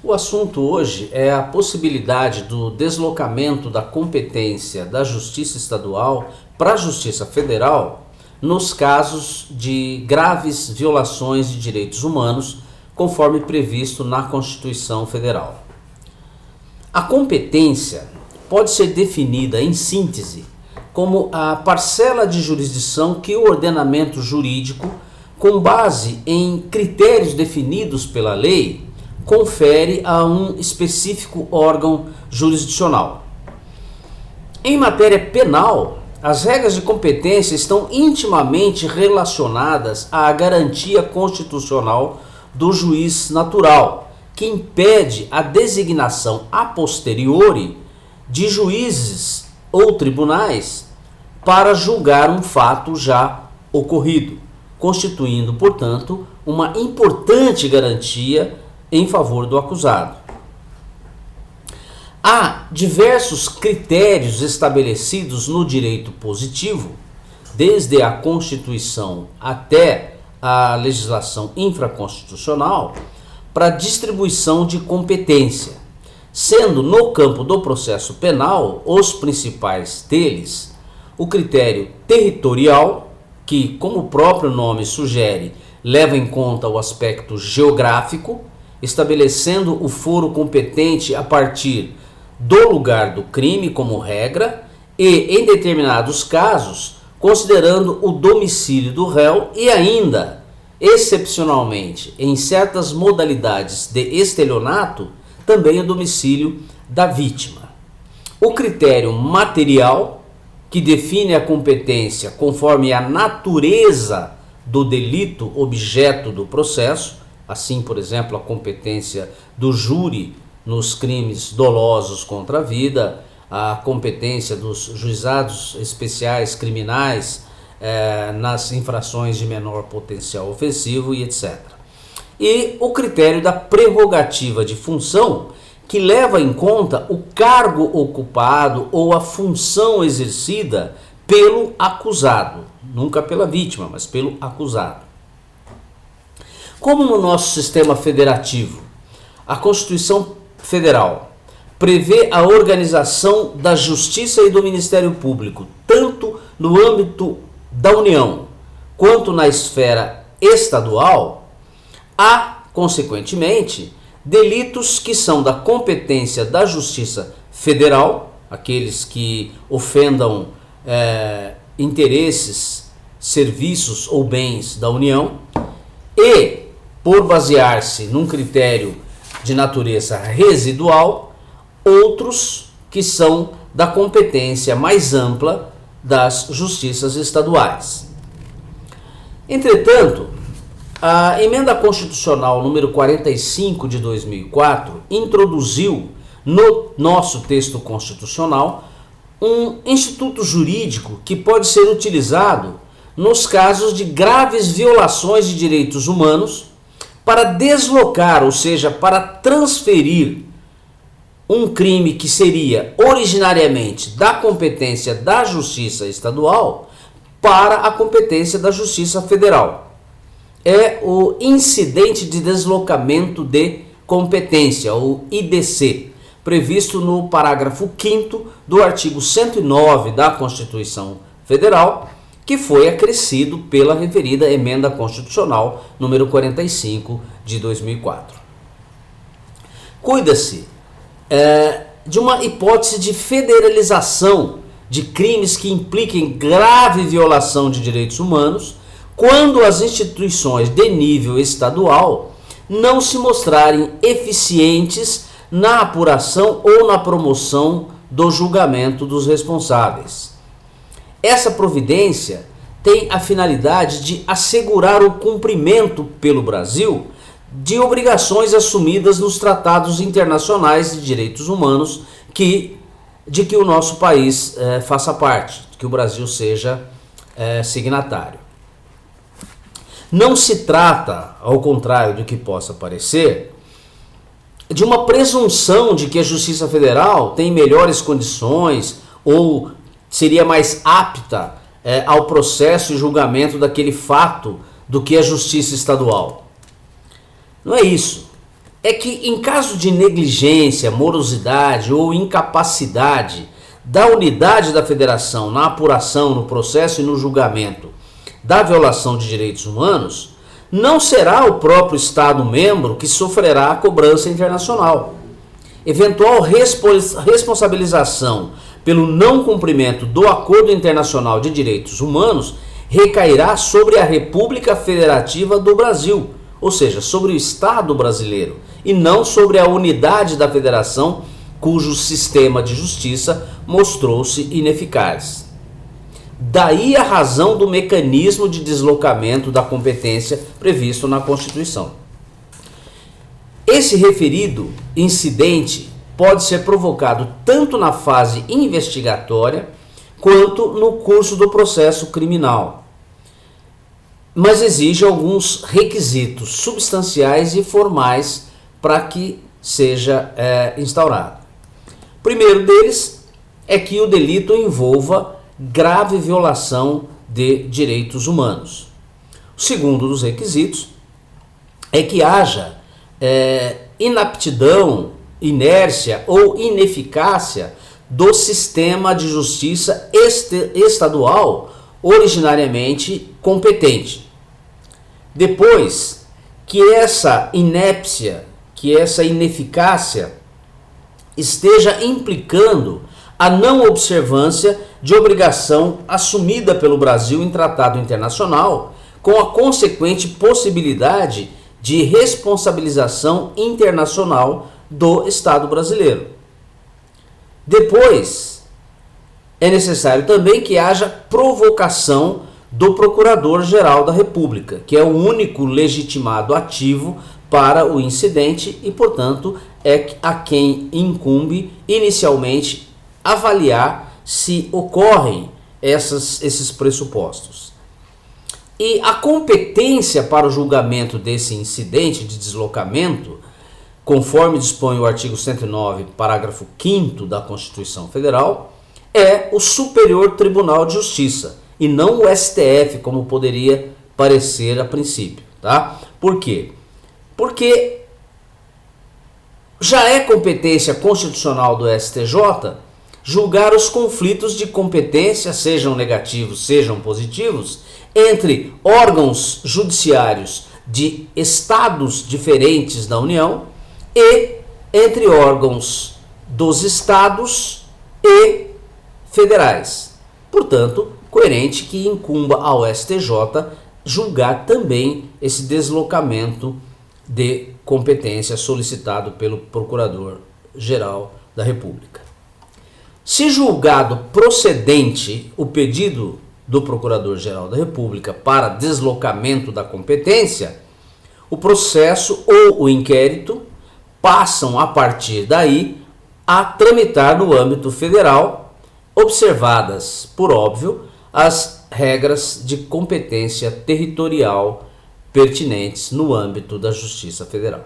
O assunto hoje é a possibilidade do deslocamento da competência da Justiça Estadual para a Justiça Federal nos casos de graves violações de direitos humanos, conforme previsto na Constituição Federal. A competência pode ser definida, em síntese, como a parcela de jurisdição que o ordenamento jurídico, com base em critérios definidos pela lei, confere a um específico órgão jurisdicional. Em matéria penal, as regras de competência estão intimamente relacionadas à garantia constitucional do juiz natural, que impede a designação a posteriori de juízes ou tribunais para julgar um fato já ocorrido, constituindo, portanto, uma importante garantia em favor do acusado. Há diversos critérios estabelecidos no direito positivo, desde a Constituição até a legislação infraconstitucional, para a distribuição de competência, sendo no campo do processo penal os principais deles o critério territorial, que, como o próprio nome sugere, leva em conta o aspecto geográfico, estabelecendo o foro competente a partir do lugar do crime como regra e, em determinados casos, considerando o domicílio do réu e ainda, excepcionalmente, em certas modalidades de estelionato, também o domicílio da vítima. O critério material, que define a competência conforme a natureza do delito objeto do processo, assim, por exemplo, a competência do júri nos crimes dolosos contra a vida, a competência dos juizados especiais criminais nas infrações de menor potencial ofensivo e etc. E o critério da prerrogativa de função, que leva em conta o cargo ocupado ou a função exercida pelo acusado, nunca pela vítima, mas pelo acusado. Como no nosso sistema federativo, a Constituição Federal prevê a organização da Justiça e do Ministério Público, tanto no âmbito da União quanto na esfera estadual, há, consequentemente, delitos que são da competência da Justiça Federal, aqueles que ofendam interesses, serviços ou bens da União, e por basear-se num critério de natureza residual, outros que são da competência mais ampla das justiças estaduais. Entretanto, a emenda constitucional número 45 de 2004 introduziu no nosso texto constitucional um instituto jurídico que pode ser utilizado nos casos de graves violações de direitos humanos para deslocar, ou seja, para transferir um crime que seria originariamente da competência da Justiça Estadual para a competência da Justiça Federal. É o incidente de deslocamento de competência, ou IDC, previsto no parágrafo 5º do artigo 109 da Constituição Federal, que foi acrescido pela referida emenda constitucional número 45 de 2004. Cuida-se de uma hipótese de federalização de crimes que impliquem grave violação de direitos humanos quando as instituições de nível estadual não se mostrarem eficientes na apuração ou na promoção do julgamento dos responsáveis. Essa providência tem a finalidade de assegurar o cumprimento pelo Brasil de obrigações assumidas nos tratados internacionais de direitos humanos de que o nosso país faça parte, que o Brasil seja signatário. Não se trata, ao contrário do que possa parecer, de uma presunção de que a Justiça Federal tem melhores condições ou seria mais apta ao processo e julgamento daquele fato do que a Justiça Estadual. Não é isso. é que, em caso de negligência, morosidade ou incapacidade da unidade da federação na apuração, no processo e no julgamento da violação de direitos humanos, não será o próprio Estado-membro que sofrerá a cobrança internacional. Eventual responsabilização pelo não cumprimento do Acordo Internacional de Direitos Humanos recairá sobre a República Federativa do Brasil, ou seja, sobre o Estado brasileiro, e não sobre a unidade da federação cujo sistema de justiça mostrou-se ineficaz. Daí a razão do mecanismo de deslocamento da competência previsto na Constituição. Esse referido incidente pode ser provocado tanto na fase investigatória quanto no curso do processo criminal, mas exige alguns requisitos substanciais e formais para que seja instaurado. O primeiro deles é que o delito envolva grave violação de direitos humanos. O segundo dos requisitos é que haja inaptidão, inércia ou ineficácia do sistema de justiça estadual originariamente competente. Depois, que essa inépcia, que essa ineficácia esteja implicando a não observância de obrigação assumida pelo Brasil em tratado internacional, com a consequente possibilidade de responsabilização internacional do Estado brasileiro. Depois, é necessário também que haja provocação do Procurador-Geral da República, que é o único legitimado ativo para o incidente e, portanto, é a quem incumbe inicialmente avaliar se ocorrem esses pressupostos. E a competência para o julgamento desse incidente de deslocamento, conforme dispõe o artigo 109, parágrafo 5º da Constituição Federal, é o Superior Tribunal de Justiça e não o STF, como poderia parecer a princípio, tá? Por quê? Porque já é competência constitucional do STJ julgar os conflitos de competência, sejam negativos, sejam positivos, entre órgãos judiciários de estados diferentes da União e entre órgãos dos estados e federais. Portanto, coerente que incumba ao STJ julgar também esse deslocamento de competência solicitado pelo Procurador-Geral da República. Se julgado procedente o pedido do Procurador-Geral da República para deslocamento da competência, o processo ou o inquérito passam a partir daí a tramitar no âmbito federal, observadas, por óbvio, as regras de competência territorial pertinentes no âmbito da Justiça Federal.